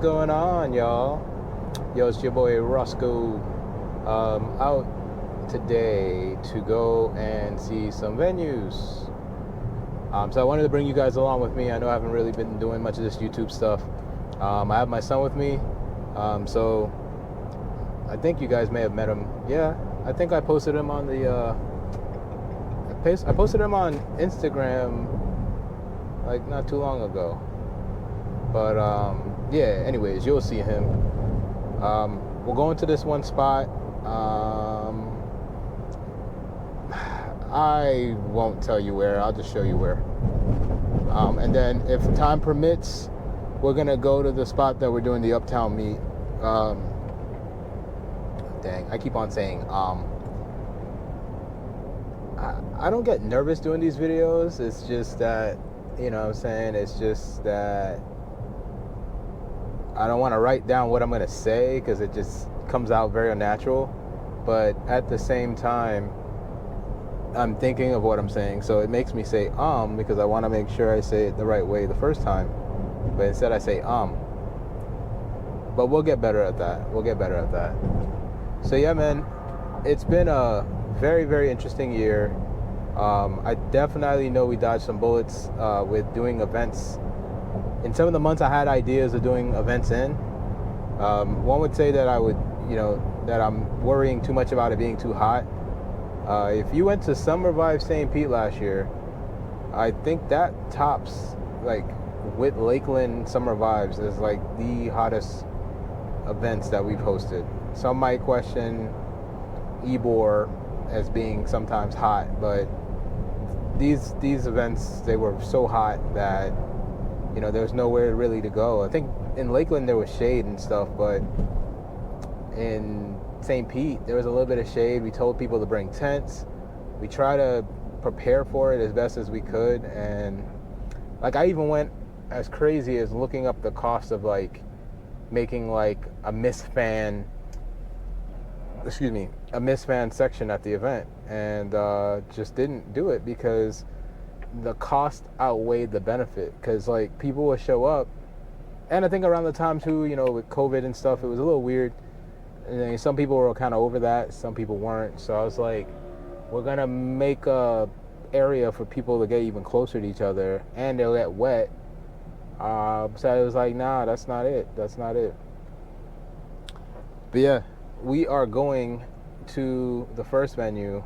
going on, y'all? Yo, it's your boy Roscoe. Out today to go and see some venues. So I wanted to bring you guys along with me. I know I haven't really been doing much of this YouTube stuff. I have my son with me. So I think you guys may have met him. Yeah, I think I posted him on the. I posted him on Instagram like not too long ago. But yeah, anyways, you'll see him. We'll go into this one spot. I won't tell you where. I'll just show you where. And then if time permits, we're going to go to the spot that we're doing the Uptown meet. Dang, I keep on saying I don't get nervous doing these videos. It's just that, you know what I'm saying? It's just that I don't want to write down what I'm going to say because it just comes out very unnatural. But at the same time, I'm thinking of what I'm saying. So it makes me say because I want to make sure I say it the right way the first time. But instead I say But we'll get better at that. So yeah, man, it's been a very, very interesting year. I definitely know we dodged some bullets with doing events. In some of the months I had ideas of doing events in. One would say that that I'm worrying too much about it being too hot. If you went to Summer Vibe St. Pete last year, I think that tops, like, with Lakeland Summer Vibes is like the hottest events that we've hosted. Some might question Ybor as being sometimes hot, but these events, they were so hot that there was nowhere really to go. I think in Lakeland there was shade and stuff, but in St. Pete there was a little bit of shade. We told people to bring tents. We try to prepare for it as best as we could, and like I even went as crazy as looking up the cost of like making like a misfan section at the event, and just didn't do it because the cost outweighed the benefit. Because like people would show up, and I think around the time too, with COVID and stuff, it was a little weird. And then some people were kind of over that, some people weren't. So I was like, we're gonna make a area for people to get even closer to each other, and they'll get wet. So I was like, nah, that's not it. But yeah, we are going to the first venue.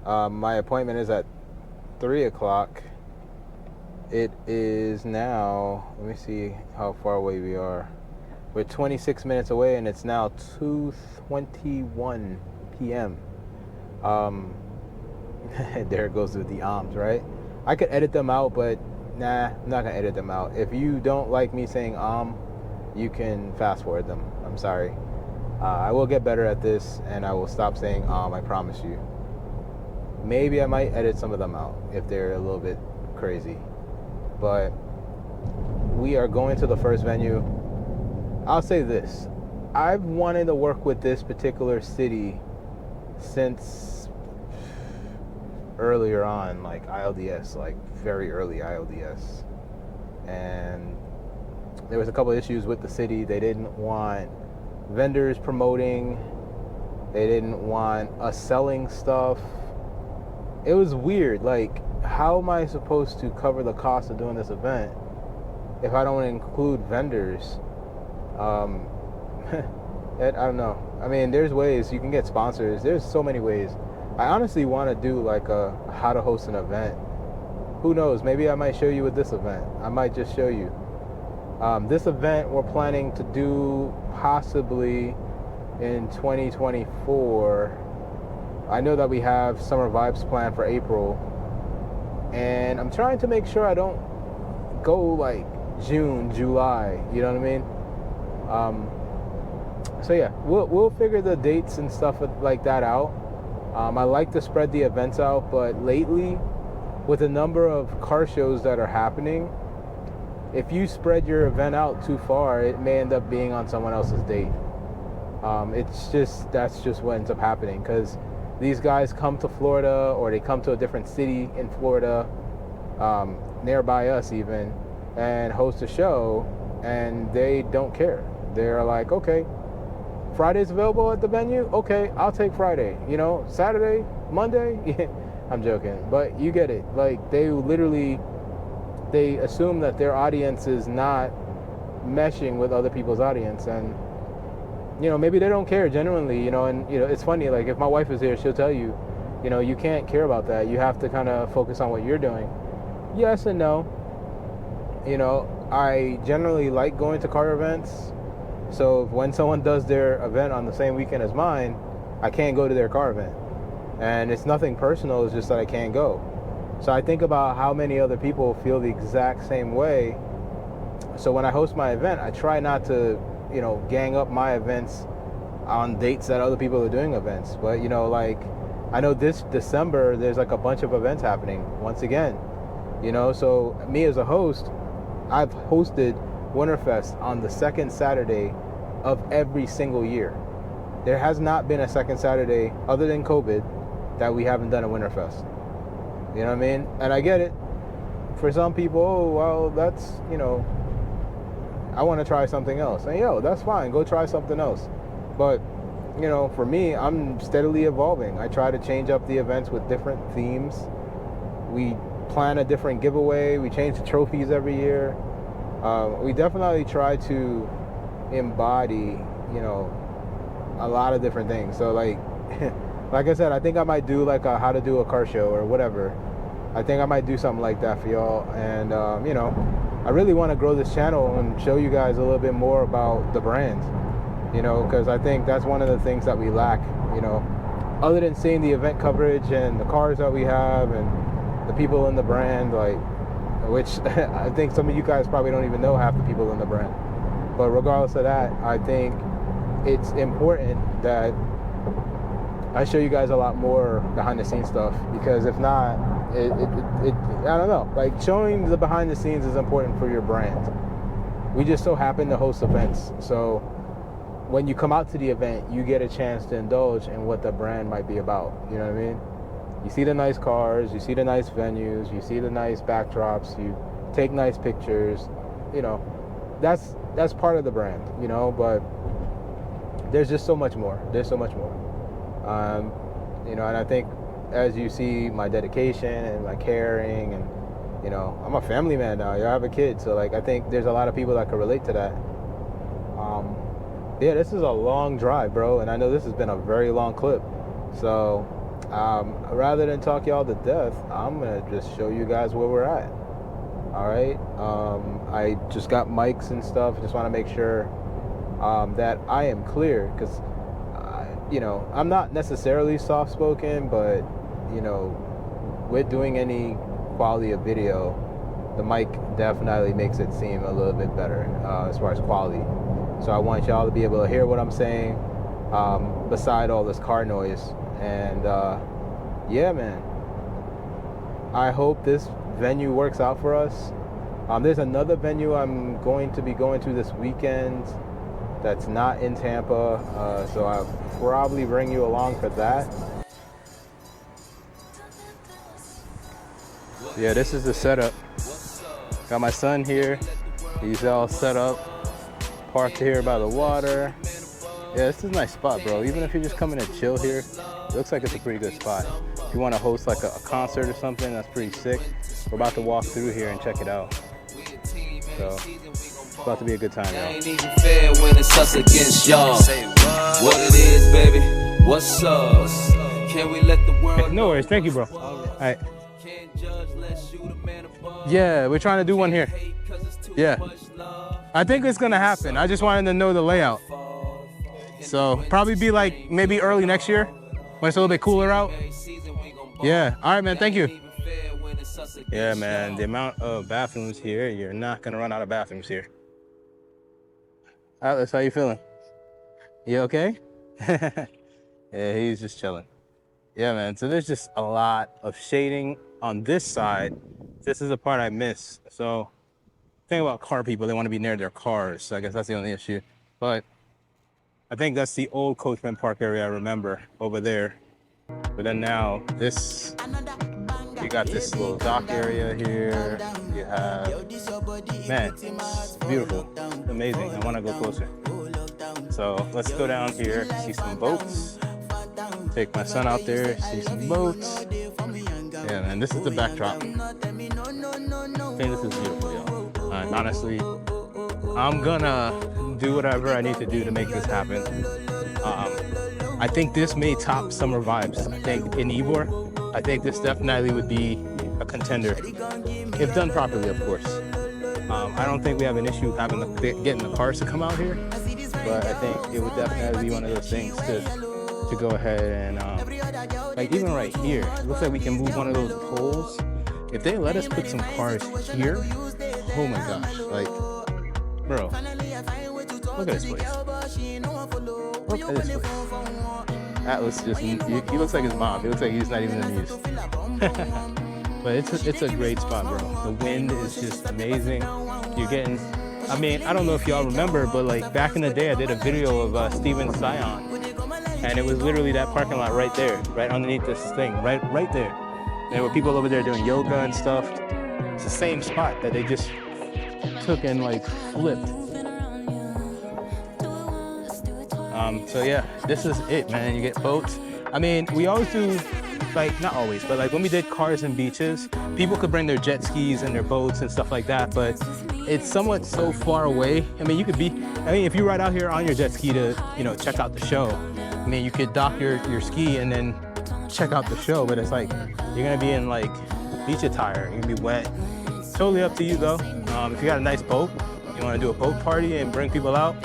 My appointment is at 3 o'clock. It is now, let me see how far away we are. We're 26 minutes away, and it's now 2:21 p.m. There it goes with the arms, right? I could edit them out, but nah, I'm not gonna edit them out. If you don't like me saying you can fast forward them. I'm sorry. I will get better at this, and I will stop saying I promise you. Maybe I might edit some of them out if they're a little bit crazy. But we are going to the first venue. I'll say this. I've wanted to work with this particular city since earlier on, like ILDS, like very early ILDS. And there was a couple issues with the city. They didn't want vendors promoting. They didn't want us selling stuff. It was weird. Like, how am I supposed to cover the cost of doing this event if I don't include vendors? I don't know. I mean, there's ways you can get sponsors. There's so many ways. I honestly want to do like a how to host an event. Who knows? Maybe I might show you with this event. I might just show you. This event we're planning to do possibly in 2024. I know that we have Summer Vibes planned for April, and I'm trying to make sure I don't go like June, July. You know what I mean? So yeah, we'll figure the dates and stuff like that out. I like to spread the events out, but lately, with the number of car shows that are happening, if you spread your event out too far, it may end up being on someone else's date. That's just what ends up happening, because these guys come to Florida, or they come to a different city in Florida, nearby us even, and host a show, and they don't care. They're like, okay, Friday's available at the venue? Okay, I'll take Friday. You know, Saturday, Monday? Yeah, I'm joking. But you get it. Like, they literally, they assume that their audience is not meshing with other people's audience. And, you know, maybe they don't care genuinely, you know. And, you know, it's funny, like, if my wife is here, she'll tell you, you know, you can't care about that. You have to kind of focus on what you're doing. Yes and no. You know, I generally like going to car events. So when someone does their event on the same weekend as mine, I can't go to their car event. And it's nothing personal, it's just that I can't go. So I think about how many other people feel the exact same way. So when I host my event, I try not to, you know, gang up my events on dates that other people are doing events. But, you know, like, I know this December, there's like a bunch of events happening once again, you know. So me as a host, I've hosted Winterfest on the second Saturday of every single year. There has not been a second Saturday other than COVID that we haven't done a Winterfest. You know what I mean? And I get it. For some people, oh, well, that's, you know, I want to try something else. And yo, that's fine. Go try something else. But, you know, for me, I'm steadily evolving. I try to change up the events with different themes. We plan a different giveaway. We change the trophies every year. We definitely try to embody, you know, a lot of different things. So like, like I said, I think I might do like a how to do a car show or whatever. I think I might do something like that for y'all. And, you know, I really want to grow this channel and show you guys a little bit more about the brand, you know, because I think that's one of the things that we lack, you know, other than seeing the event coverage and the cars that we have and the people in the brand, like, which I think some of you guys probably don't even know half the people in the brand. But regardless of that, I think it's important that I show you guys a lot more behind the scenes stuff, because if not, I don't know, like, showing the behind the scenes is important for your brand. We just so happen to host events, so when you come out to the event, you get a chance to indulge in what the brand might be about. You know what I mean? You see the nice cars, you see the nice venues, you see the nice backdrops, you take nice pictures, you know, that's part of the brand, you know. But there's just so much more. There's so much more. You know, and I think as you see my dedication and my caring, and, you know, I'm a family man now. I have a kid, so like, I think there's a lot of people that can relate to that. Yeah, this is a long drive, bro, and I know this has been a very long clip. So rather than talk y'all to death, I'm gonna just show you guys where we're at. All right. I just got mics and stuff. Just want to make sure that I am clear, because you know, I'm not necessarily soft-spoken, but, you know, with doing any quality of video, the mic definitely makes it seem a little bit better as far as quality. So I want y'all to be able to hear what I'm saying beside all this car noise. And yeah, man, I hope this venue works out for us. There's another venue I'm going to be going to this weekend that's not in Tampa, so I'll probably bring you along for that. Yeah, this is the setup. Got my son here. He's all set up, parked here by the water. Yeah, this is a nice spot, bro. Even if you're just coming to chill here, it looks like it's a pretty good spot. If you want to host like a concert or something, that's pretty sick. We're about to walk through here and check it out. So it's about to be a good time, y'all. Ain't even fair when it's us against y'all. What it is, baby? What's up? Can we let the world? No worries, thank you, bro. All right. Yeah, we're trying to do one here. Yeah, I think it's gonna happen. I just wanted to know the layout. So probably be like maybe early next year when it's a little bit cooler out. Yeah. All right, man. Thank you. Yeah, man. The amount of bathrooms here, you're not gonna run out of bathrooms here. Atlas, how you feeling? You okay? Yeah, he's just chilling. Yeah, man. So there's just a lot of shading on this side. This is the part I miss. So think about car people, they want to be near their cars. So I guess that's the only issue. But I think that's the old Coachman Park area I remember over there. But then now this, you got this little dock area here. You have man, it's beautiful, it's amazing. I want to go closer. So let's go down here, see some boats. Take my son out there, see some boats. Yeah, man, this is the backdrop. I think this is beautiful, y'all. And honestly, I'm gonna do whatever I need to do to make this happen. I think this may top summer vibes. I think in Ybor, I think this definitely would be a contender, if done properly, of course. I don't think we have an issue getting the cars to come out here, but I think it would definitely be one of those things to go ahead and, like even right here, it looks like we can move one of those poles. If they let us put some cars here, oh my gosh, like, bro, look at this place. Look at this place. Atlas just, he looks like his mom. He looks like he's not even amused. But it's a great spot, bro. The wind is just amazing. You're getting, I mean, I don't know if y'all remember, but like back in the day, I did a video of Steven Sion. And it was literally that parking lot right there, right underneath this thing, right there. There were people over there doing yoga and stuff. It's the same spot that they just took and like flipped. So yeah, this is it, man. You get boats. I mean, we always do, like, not always, but like when we did cars and beaches, people could bring their jet skis and their boats and stuff like that, but it's somewhat so far away. I mean, if you ride out here on your jet ski to, you know, check out the show, I mean, you could dock your ski and then check out the show, but it's like, you're gonna be in like beach attire, you're gonna be wet. Totally up to you though. If you got a nice boat, you wanna do a boat party and bring people out,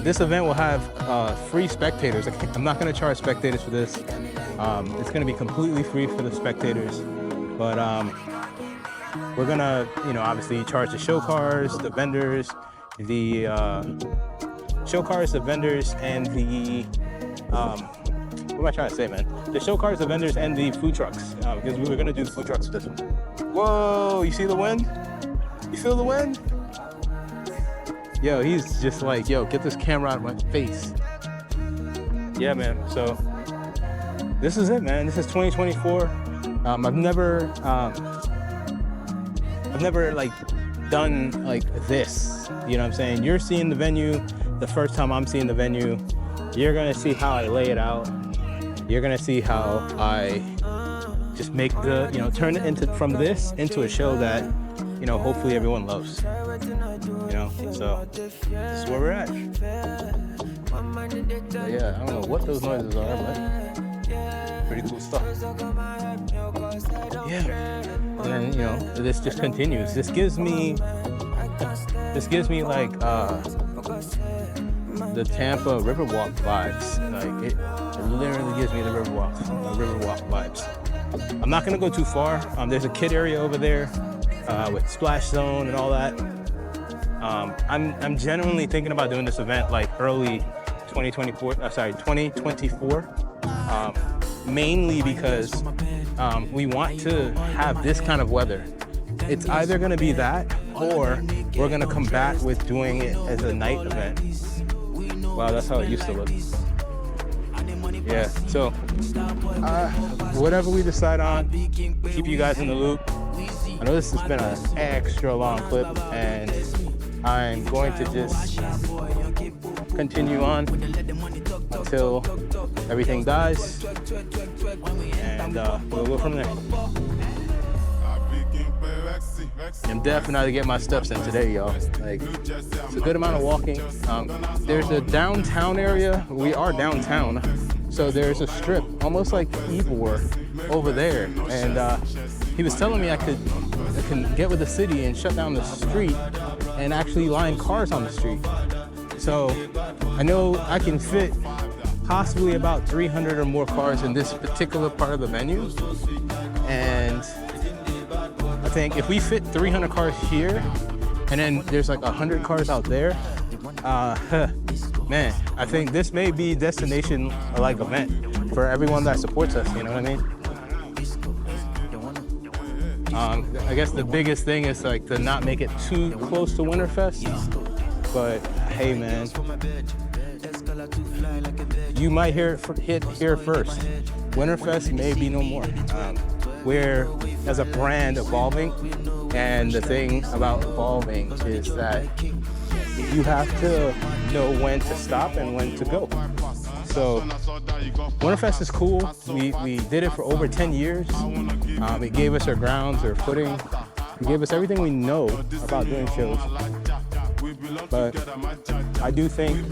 this event will have free spectators. I'm not gonna charge spectators for this. It's gonna be completely free for the spectators, but we're gonna, you know, obviously charge the show cars, the vendors, the show cars, the vendors, and the what am I trying to say, man? The show cars, the vendors, and the food trucks, because we were gonna do the food trucks for this one. Whoa, you see the wind? You feel the wind? Yo, he's just like, yo, get this camera out of my face. Yeah, man, so this is it, man. This is 2024. I've never like done like this, you know what I'm saying? You're seeing the venue the first time I'm seeing the venue. You're gonna see how I lay it out. You're gonna see how I just make the, you know, turn it from this into a show that, you know, hopefully everyone loves. You know, so this is where we're at. But yeah, I don't know what those noises are, but pretty cool stuff. Yeah, and then, you know, this just continues. This gives me like the Tampa Riverwalk vibes. Like it literally gives me the Riverwalk vibes. I'm not gonna go too far. There's a kid area over there with splash zone and all that. I'm genuinely thinking about doing this event like early 2024. Mainly because we want to have this kind of weather. It's either gonna be that, or we're gonna come back with doing it as a night event. Wow, that's how it used to look. Yeah, so whatever we decide on, keep you guys in the loop. I know this has been an extra long clip, and I'm going to just continue on until everything dies, and we'll go from there. I'm definitely getting my steps in today, y'all. Like, it's a good amount of walking. There's a downtown area. We are downtown, so there's a strip, almost like Ybor, over there. And he was telling me I can get with the city and shut down the street and actually line cars on the street. So I know I can fit possibly about 300 or more cars in this particular part of the venue. And I think if we fit 300 cars here, and then there's like 100 cars out there, man, I think this may be destination like event for everyone that supports us, you know what I mean? I guess the biggest thing is like to not make it too close to Winterfest, but hey, man, you might hit here first. Winterfest may be no more. we're, as a brand, evolving. And the thing about evolving is that you have to know when to stop and when to go. So Winterfest is cool. We did it for over 10 years. It gave us our grounds, our footing. It gave us everything we know about doing shows. But I do think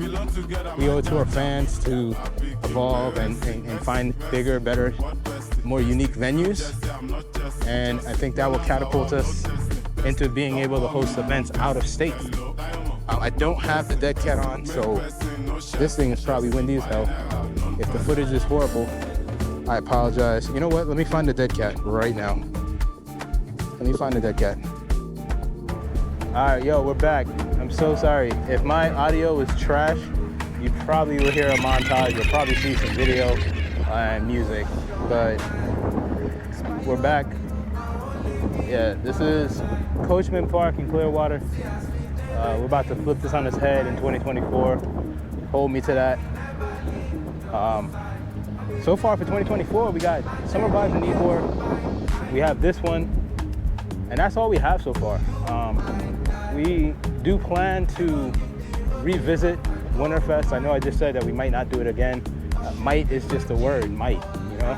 we owe it to our fans to evolve and find bigger, better, more unique venues. And I think that will catapult us into being able to host events out of state. I don't have the dead cat on, so this thing is probably windy as hell. If the footage is horrible, I apologize. You know what? Let me find the dead cat right now. Let me find the dead cat. All right, yo, we're back. I'm so sorry. If my audio is trash, you probably will hear a montage. You'll probably see some video and music, but we're back. Yeah, this is Coachman Park in Clearwater. We're about to flip this on its head in 2024. Hold me to that. So far for 2024, we got Summer Vibes in Ybor. We have this one, and that's all we have so far. We do plan to revisit Winterfest. I know I just said that we might not do it again. Might is just a word, might, you know?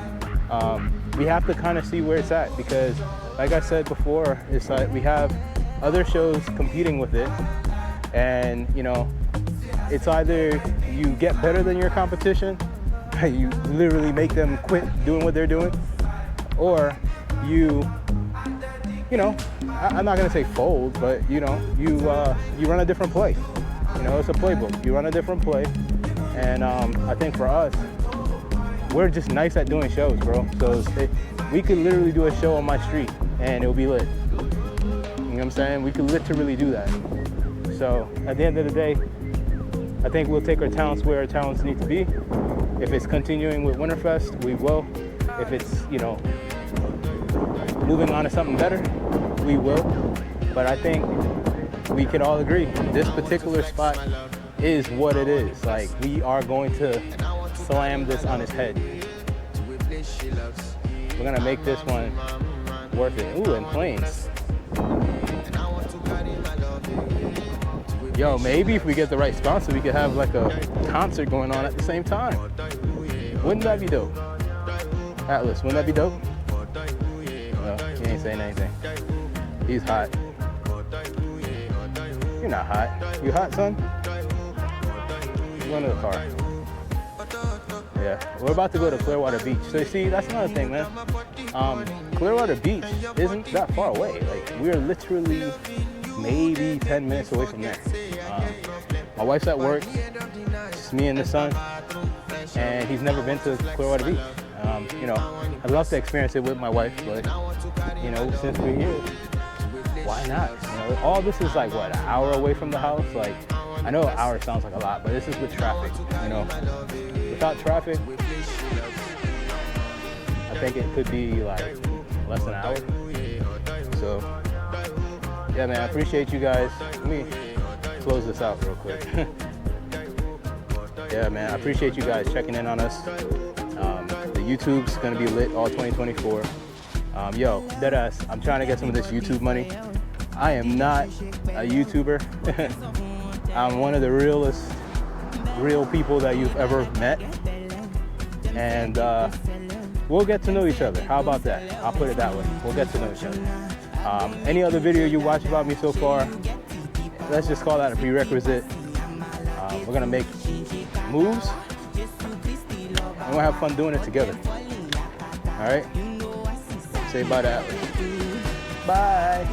We have to kind of see where it's at because, like I said before, it's like we have other shows competing with it, and you know, it's either you get better than your competition, you literally make them quit doing what they're doing, or you know, I'm not gonna say fold, but you know, you run a different play. You know, it's a playbook. You run a different play, and I think for us, we're just nice at doing shows, bro. So we could literally do a show on my street, and it'll be lit. You know what I'm saying? We could literally do that. So at the end of the day, I think we'll take our talents where our talents need to be. If it's continuing with Winterfest, we will. If it's, you know, moving on to something better, we will. But I think we can all agree, this particular spot is what it is. Like, we are going to slam this on its head. We're gonna make this one worth it. Ooh, and planes. Yo, maybe if we get the right sponsor, we could have like a concert going on at the same time. Wouldn't that be dope? Atlas, wouldn't that be dope? No, he ain't saying anything. He's hot. You're not hot. You hot, son? Go into the car. Yeah, we're about to go to Clearwater Beach. So you see, that's another thing, man. Clearwater Beach isn't that far away. Like, we're literally maybe 10 minutes away from there. My wife's at work, just me and the son, and he's never been to Clearwater Beach. You know, I'd love to experience it with my wife, but, you know, since we're here, why not? You know, all this is like, what, an hour away from the house? Like, I know an hour sounds like a lot, but this is with traffic, you know. Without traffic, I think it could be like less than an hour. So, yeah, man, I appreciate you guys. Let me close this out real quick. Yeah, man, I appreciate you guys checking in on us. The YouTube's gonna be lit all 2024. Yo, deadass, I'm trying to get some of this YouTube money. I am not a YouTuber. I'm one of the realest, real people that you've ever met. And we'll get to know each other. How about that? I'll put it that way. We'll get to know each other. Any other video you watch about me so far, let's just call that a prerequisite. We're gonna make moves, and we'll have fun doing it together. All right? Say bye to Atlas. Bye.